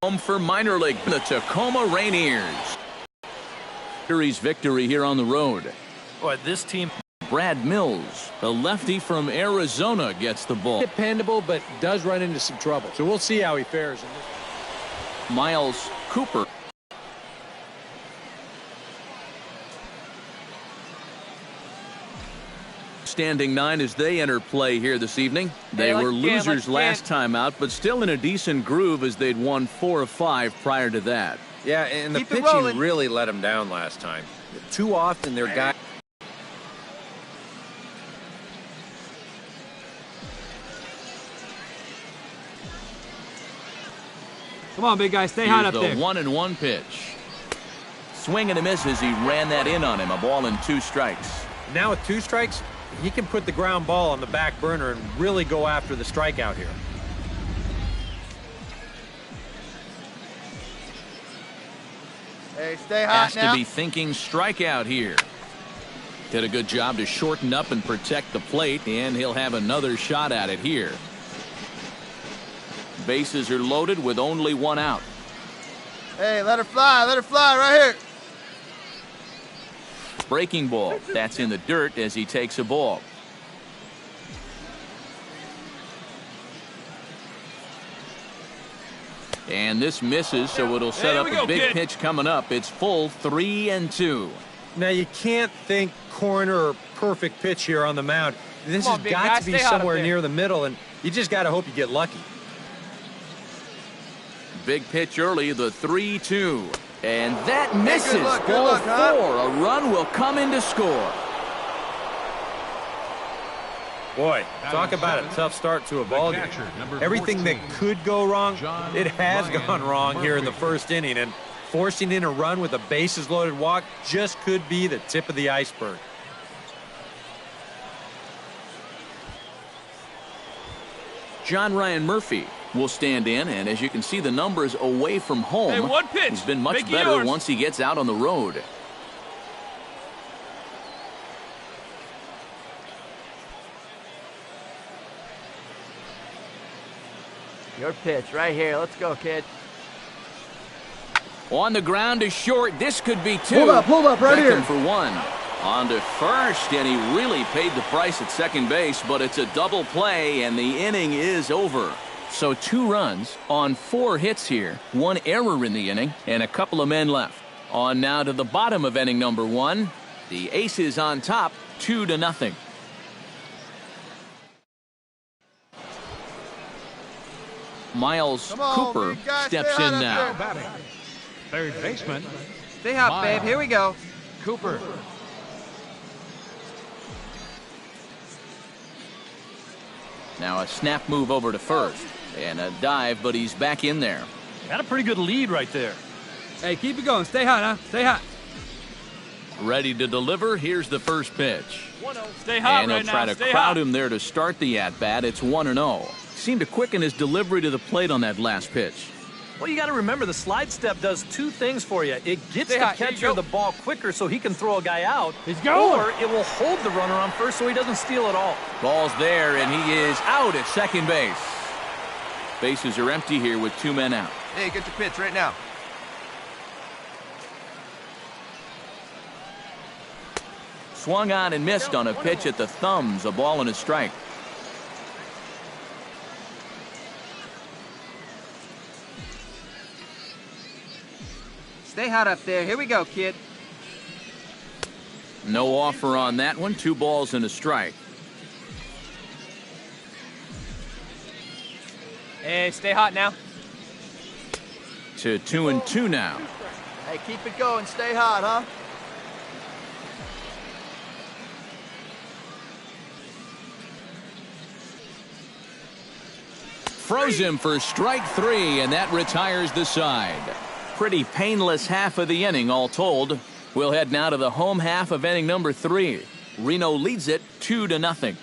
home for minor league, the Tacoma Rainiers. Series victory here on the road. Boy, this team. Brad Mills, the lefty from Arizona, gets the ball. Dependable, but does run into some trouble. So we'll see how he fares in this. Miles Cooper. Standing 9 as they enter play here this evening. They were losers last time out, but still in a decent groove as they'd won 4 of 5 prior to that. Yeah, and the pitching really let them down last time. Too often their guy. Come on, big guy, stay hot up there. The 1-1 pitch. Swing and a miss as he ran that in on him. A ball and 2 strikes. Now with 2 strikes, he can put the ground ball on the back burner and really go after the strikeout here. Hey, stay hot now. Has to be thinking strikeout here. Did a good job to shorten up and protect the plate, and he'll have another shot at it here. Bases are loaded with only 1 out. Hey, let her fly right here. Breaking ball. That's in the dirt as he takes a ball. And this misses, so it'll set up a big pitch coming up. It's full 3-2. Now you can't think corner or perfect pitch here on the mound. This has got to be somewhere near the middle, and you just got to hope you get lucky. Big pitch early, the 3-2. And that misses. Good Ball luck, 4. huh? A run will come in to score. Boy, talk about a tough start to a ball game. Everything that could go wrong, it has gone wrong here in the first inning, and forcing in a run with a bases-loaded walk just could be the tip of the iceberg. John Ryan Murphy will stand in, and as you can see, the numbers away from home. Hey, 1 pitch. He's been much better once he gets out on the road. Your pitch right here. Let's go, kid. On the ground to short. This could be 2. Hold up right here. For 1. On to first, and he really paid the price at second base, but it's a double play, and the inning is over. So 2 runs on 4 hits here. 1 error in the inning, and a couple of men left. On now to the bottom of inning number 1. The Aces on top, 2-0. Miles Cooper steps in now. Third baseman. Stay hot, babe. Here we go. Cooper. Now a snap move over to first. And a dive, but he's back in there. Got a pretty good lead right there. Hey, keep it going. Stay hot, huh? Stay hot. Ready to deliver. Here's the first pitch. Stay hot and he'll try to crowd him there to start the at-bat. It's 1-0. Seemed to quicken his delivery to the plate on that last pitch. Well, you got to remember the slide step does 2 things for you. It gets the catcher the ball quicker so he can throw a guy out. He's going. Or it will hold the runner on first so he doesn't steal it all. Ball's there, and he is out at second base. Bases are empty here with 2 men out. Hey, get your pitch right now. Swung on and missed on a pitch at the thumbs. A ball and a strike. Stay hot up there. Here we go, kid. No offer on that one. 2 balls and a strike. Hey, stay hot now. To 2-2 now. Hey, keep it going. Stay hot, huh? Froze him for strike 3, and that retires the side. Pretty painless half of the inning, all told. We'll head now to the home half of inning number 3. Reno leads it 2-0.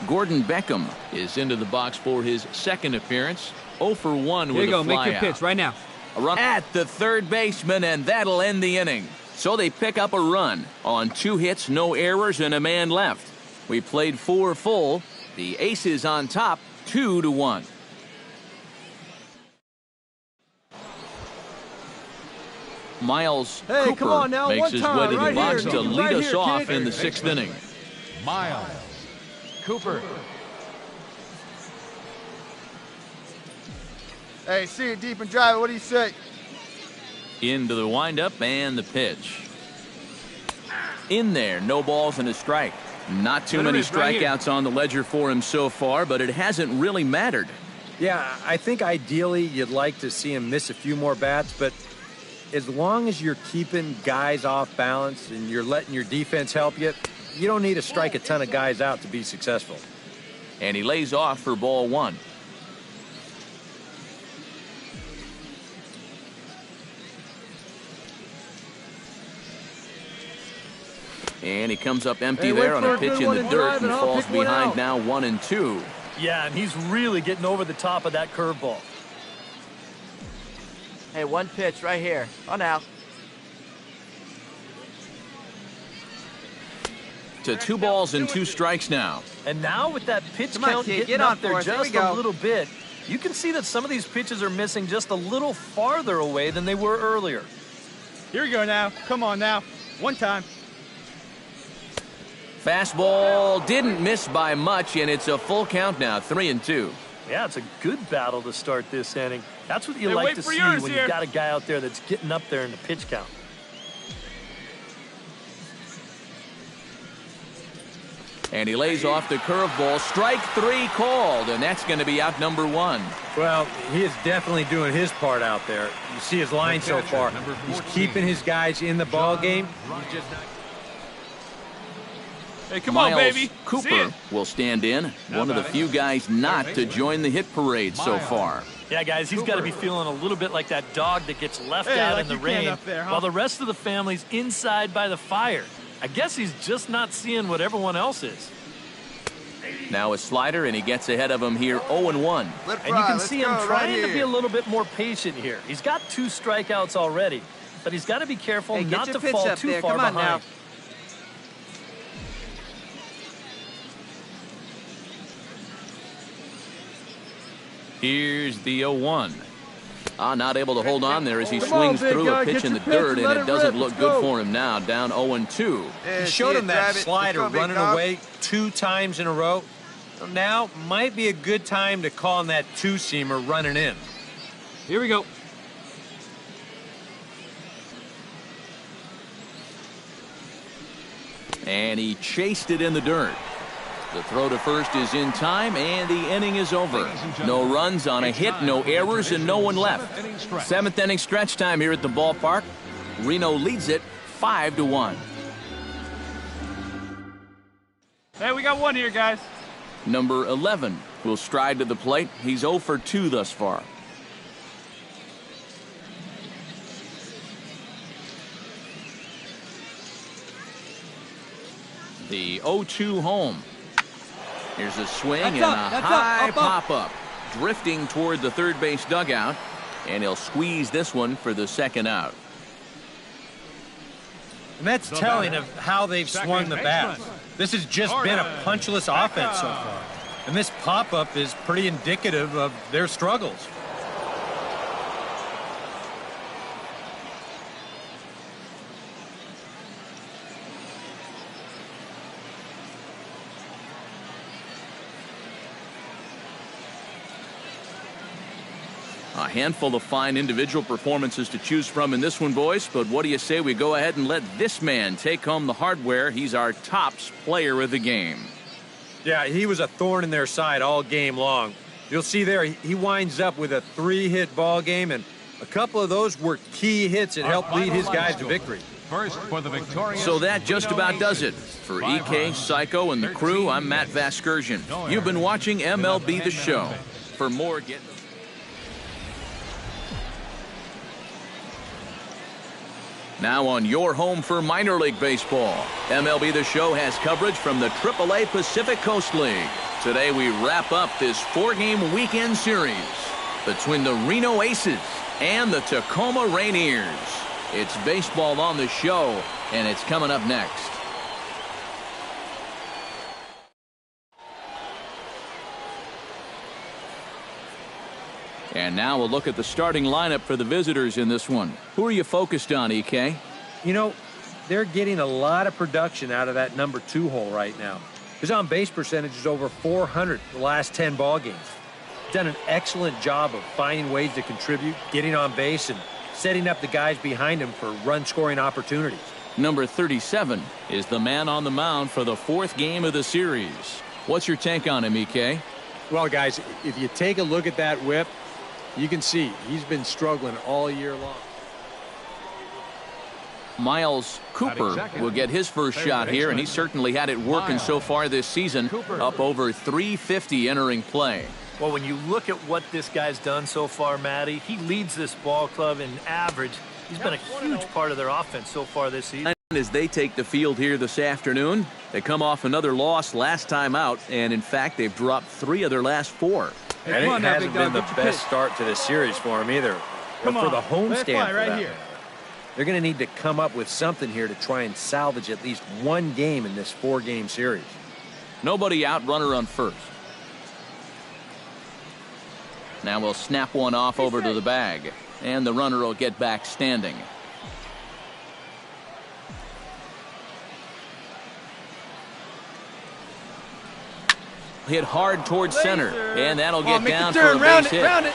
Gordon Beckham is into the box for his second appearance. 0 for 1 with a fly out. Here you go. Make your pitch right now. A run at the third baseman, and that'll end the inning. So they pick up a run on 2 hits, no errors, and a man left. We played 4 full. The Aces on top, 2-1. Miles Cooper come on now, makes one his time, way to the right box here, to lead right us here, off kid. in the 6th inning. Miles Cooper. Hey, see it deep and drive. What do you say? Into the windup and the pitch. In there, no balls and a strike. Not too many strikeouts on the ledger for him so far, but it hasn't really mattered. Yeah, I think ideally you'd like to see him miss a few more bats, but as long as you're keeping guys off balance and you're letting your defense help you, you don't need to strike a ton of guys out to be successful. And he lays off for ball 1. And he comes up empty there on a pitch in the dirt and falls behind now 1-2. Yeah, and he's really getting over the top of that curveball. Hey, one pitch right here. Oh, now. To 2 balls and 2 strikes now. And now with that pitch Come on, count kid, getting get up on there for us. Here just we a go. little bit, you can see that some of these pitches are missing just a little farther away than they were earlier. Here we go now. Come on now. One time. Fastball didn't miss by much, and it's a full count now, 3-2. Yeah, it's a good battle to start this inning. That's what you Hey, like wait to for see yours when here. you've got a guy out there that's getting up there in the pitch count. And he lays off the curveball. Strike 3 called, and that's going to be out number 1. Well, he is definitely doing his part out there. You see his line so far. He's keeping his guys in the ball game. He's just not... Hey, come Miles on, baby. Cooper will stand in. One of the few guys not to join the hit parade so far. Yeah, guys, he's got to be feeling a little bit like that dog that gets left Hey, out like in the you can rain up there, huh? while the rest of the family's inside by the fire. I guess he's just not seeing what everyone else is. Now a slider, and he gets ahead of him here, 0-1. Let And you can see him trying to be a little bit more patient here. He's got 2 strikeouts already, but he's got to be careful Hey, not get to your pitch fall up too there. far Come on behind. now. Here's the 0-1. Not able to hold on there as he Come on, swings big through guy, a pitch get in the your pitch dirt, and and let it it doesn't rip. look Let's good go. for him now, down 0-2. He showed him that slider running away 2 times in a row. So now might be a good time to call on that 2-seamer running in. Here we go. And he chased it in the dirt. The throw to first is in time, and the inning is over. No runs on a hit, no errors, and no one left. 7th inning stretch time here at the ballpark. Reno leads it 5-1. Hey, we got one here, guys. Number 11 will stride to the plate. He's 0 for 2 thus far. The 0-2 home. Here's a swing and a high pop-up. Drifting toward the third base dugout. And he'll squeeze this one for the second out. And that's telling of how they've swung the bat. This has just been a punchless offense so far. And this pop-up is pretty indicative of their struggles. A handful of fine individual performances to choose from in this one, boys. But what do you say we go ahead and let this man take home the hardware? He's our tops player of the game. Yeah, he was a thorn in their side all game long. You'll see there, he winds up with a 3-hit ball game, and a couple of those were key hits that helped lead his guys to victory. First for the victorious. So that just about does it. For EK, Psycho, and the crew, I'm Matt Vasgersian. You've been watching MLB The Show. For more, get... Now on your home for minor league baseball, MLB The Show has coverage from the AAA Pacific Coast League. Today we wrap up this 4-game weekend series between the Reno Aces and the Tacoma Rainiers. It's baseball on the show, and it's coming up next. And now we'll look at the starting lineup for the visitors in this one. Who are you focused on, EK? You know, they're getting a lot of production out of that number 2 hole right now. His on-base percentage is over 400 the last 10 ball games. Done an excellent job of finding ways to contribute, getting on base, and setting up the guys behind him for run-scoring opportunities. Number 37 is the man on the mound for the 4th game of the series. What's your take on him, EK? Well, guys, if you take a look at that whip, you can see he's been struggling all year long. Miles Cooper will get his first shot here, and he certainly had it working so far this season. Up over 350 entering play. Well, when you look at what this guy's done so far, Matty, he leads this ball club in average. He's been a huge part of their offense so far this season. As they take the field here this afternoon, they come off another loss last time out, and in fact, they've dropped 3 of their last 4. And it hasn't been the best start to this series for him either. But for the homestand right here, they're going to need to come up with something here to try and salvage at least one game in this 4-game series. Nobody out, runner on first. Now we'll snap one off over to the bag, and the runner will get back standing. Hit hard towards center, and that'll get down for a base hit. Round it.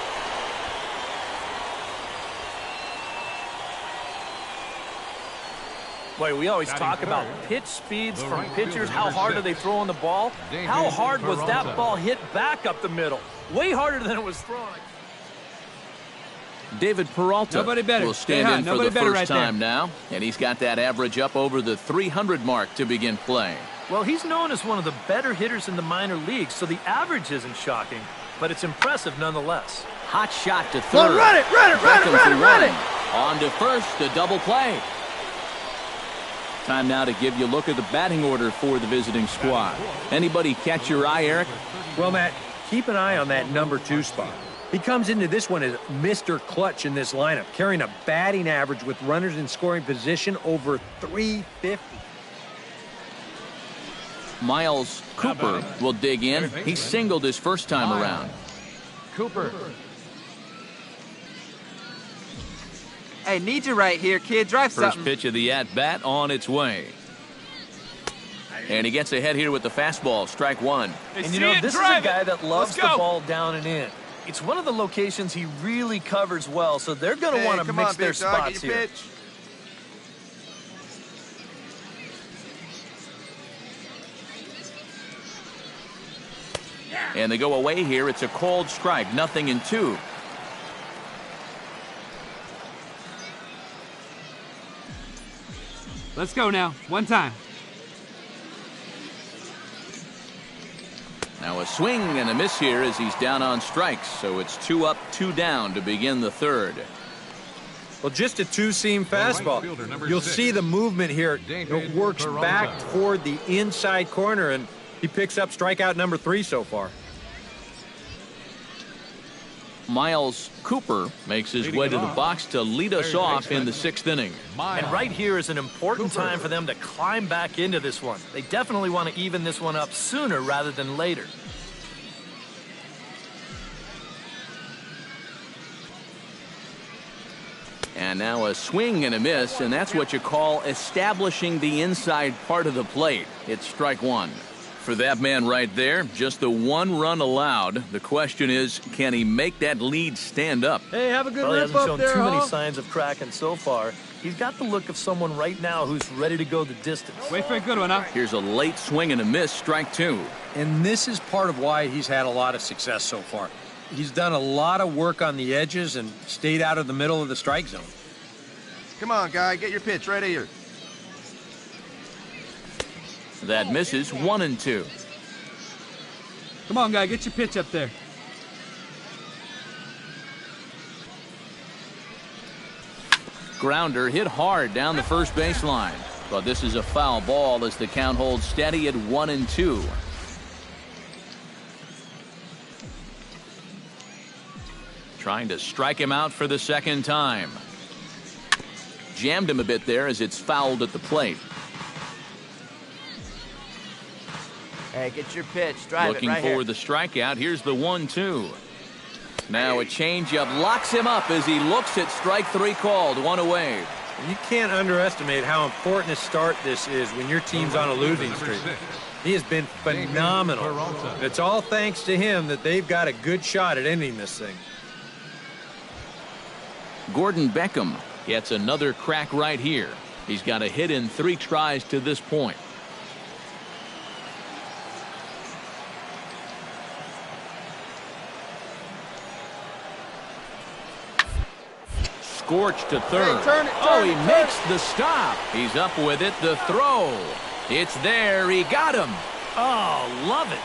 Boy, we always talk about pitch speeds from pitchers. How hard are they throwing the ball? How hard was that ball hit back up the middle? Way harder than it was thrown. David Peralta will stand in for the first time now, and he's got that average up over the 300 mark to begin play. Well, he's known as one of the better hitters in the minor leagues, so the average isn't shocking, but it's impressive nonetheless. Hot shot to third. Well, run it. On to first, the double play. Time now to give you a look at the batting order for the visiting squad. Anybody catch your eye, Eric? Well, Matt, keep an eye on that number 2 spot. He comes into this one as Mr. Clutch in this lineup, carrying a batting average with runners in scoring position over 350. Miles Cooper will dig in. He singled his first time around. Cooper. Hey, need you right here, kid. Drive First something. pitch of the at-bat on its way. And he gets ahead here with the fastball. Strike 1. And you know, this is a guy that loves the ball down and in. It's one of the locations he really covers well, so they're going to want to mix their spots here. Pitch. And they go away here. It's a called strike. 0-2. Let's go now. One time. Now a swing and a miss here as he's down on strikes. So it's 2 up, 2 down to begin the 3rd. Well, just a 2-seam fastball. You'll see the movement here. It works back toward the inside corner, and he picks up strikeout number 3 so far. Miles Cooper makes his way to the box to lead us off in the 6th inning. And right here is an important time for them to climb back into this one. They definitely want to even this one up sooner rather than later. And now a swing and a miss, and that's what you call establishing the inside part of the plate. It's strike 1. For that man right there, just the 1 run allowed. The question is, can he make that lead stand up? Hey, have a good Well, he rip hasn't up shown there, too many signs of cracking so far. He's got the look of someone right now who's ready to go the distance. Wait for a good one, huh? Here's a late swing and a miss, strike 2. And this is part of why he's had a lot of success so far. He's done a lot of work on the edges and stayed out of the middle of the strike zone. Come on, guy. Get your pitch right here. That misses. 1-2. Come on, guy. Get your pitch up there. Grounder hit hard down the first baseline. But this is a foul ball as the count holds steady at 1-2. Trying to strike him out for the 2nd time. Jammed him a bit there as it's fouled at the plate. Hey, get your pitch. Drive Looking it right for here. the strikeout. Here's the 1-2. Now a changeup locks him up as he looks at strike 3 called. 1 away. You can't underestimate how important a start this is when your team's on a losing streak. He has been phenomenal. It's all thanks to him that they've got a good shot at ending this thing. Gordon Beckham gets another crack right here. He's got a hit in 3 tries to this point. Scorched to third. Hey, turn it, oh, turn he it, makes the stop. He's up with it. The throw. It's there. He got him. Oh, love it.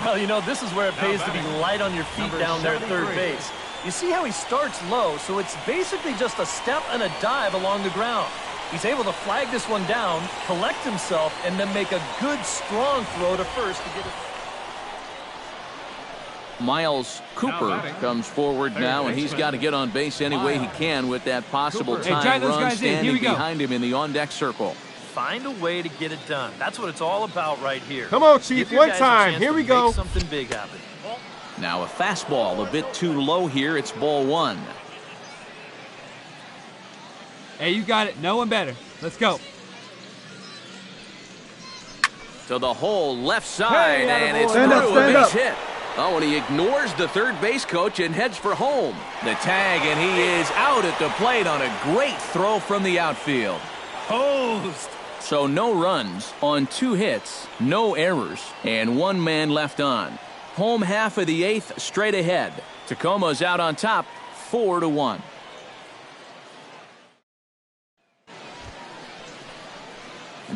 Well, you know, this is where it pays to be light on your feet down there at third base. You see how he starts low, so it's basically just a step and a dive along the ground. He's able to flag this one down, collect himself, and then make a good, strong throw to first to get it. Miles Cooper comes forward now, and he's got to get on base any way he can with that possible tying run standing behind him in the on-deck circle. Find a way to get it done. That's what it's all about right here. Come on, Chief, one time. Here we go. Make something big happen. Now a fastball a bit too low here. It's ball 1. Hey, you got it. No one better. Let's go. To the hole left side, and it's Stand up, through stand a base up. hit. Oh, and he ignores the third base coach and heads for home. The tag, and he is out at the plate on a great throw from the outfield. Posed. So no runs on 2 hits, no errors, and 1 man left on. Home half of the 8th straight ahead. Tacoma's out on top, 4-1.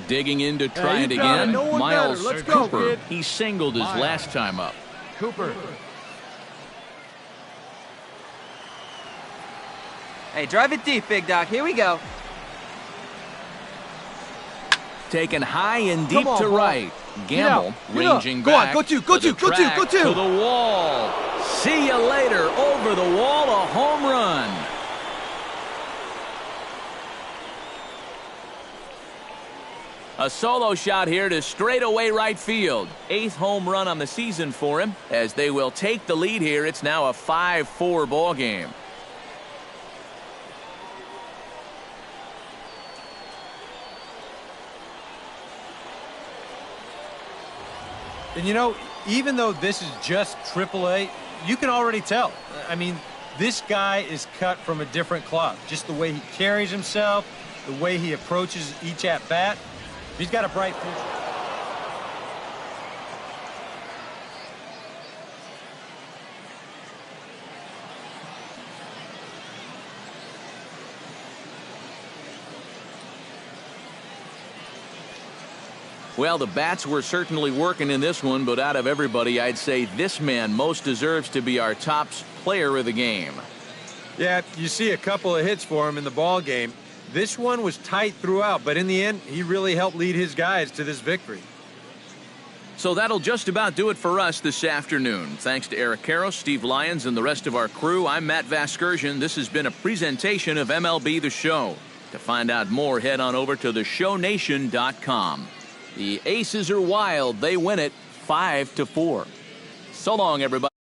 Digging in to try it again. No Miles Let's go, Cooper. kid. He singled his last time up. Cooper. Hey, drive it deep, Big Doc. Here we go. Taken high and deep on, to ball. right. Gamble ranging Go on, back. go to, go to to, go to, track, go to. To the wall. See you later. Over the wall, a home run. A solo shot here to straightaway right field. 8th home run on the season for him. As they will take the lead here, it's now a 5-4 ball game. And you know, even though this is just AAA, you can already tell. I mean, this guy is cut from a different cloth. Just the way he carries himself, the way he approaches each at-bat. He's got a bright future. Well, the bats were certainly working in this one, but out of everybody, I'd say this man most deserves to be our top player of the game. Yeah, you see a couple of hits for him in the ball game. This one was tight throughout, but in the end, he really helped lead his guys to this victory. So that'll just about do it for us this afternoon. Thanks to Eric Karros, Steve Lyons, and the rest of our crew. I'm Matt Vasgersian. This has been a presentation of MLB The Show. To find out more, head on over to theshownation.com. The Aces are wild. They win it 5-4. So long, everybody.